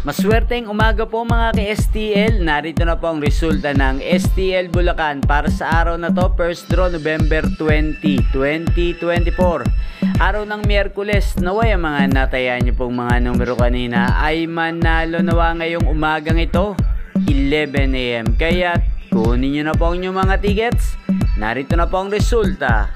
Maswerteng umaga po mga ka-STL. Narito na po ang resulta ng STL Bulacan para sa araw na to, first draw November 20, 2024. Araw ng Miyerkules. Naway ang mga natayaan niyo pong mga numero kanina ay manalo nawa ngayong umagang ito 11 AM. Kaya kunin niyo na po ang inyong mga tickets. Narito na po ang resulta.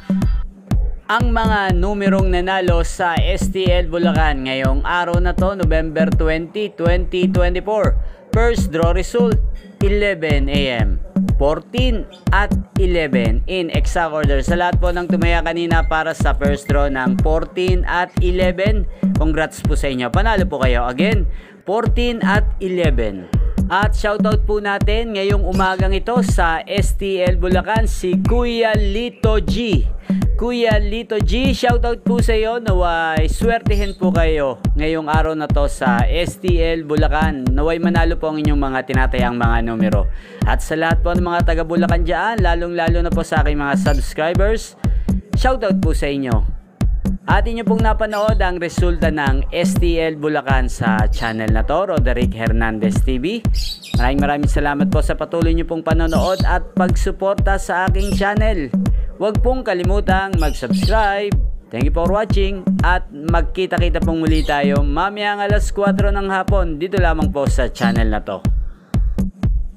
Ang mga numerong nanalo sa STL Bulacan ngayong araw na to, November 20, 2024. First draw result, 11 AM, 14 at 11 in exact order. Sa lahat po ng tumaya kanina para sa first draw ng 14 at 11, congrats po sa inyo. Panalo po kayo. Again, 14 at 11. At shoutout po natin ngayong umagang ito sa STL Bulacan si Kuya Lito G. Kuya Lito G, shoutout po sa iyo. Naway swertihin po kayo ngayong araw na to sa STL Bulacan. Naway manalo po ang inyong mga tinatayang mga numero. At sa lahat po ng mga taga Bulacan dyan, lalong lalo na po sa aking mga subscribers, shoutout po sa inyo. At inyo pong napanood ang resulta ng STL Bulacan sa channel na to, Roderick Hernandez TV. Maraming salamat po sa patuloy nyo pong panonood at pagsuporta sa aking channel. Huwag pong kalimutang mag-subscribe. Thank you for watching at magkita-kita pong muli tayo mamayang alas 4 ng hapon dito lamang po sa channel na to.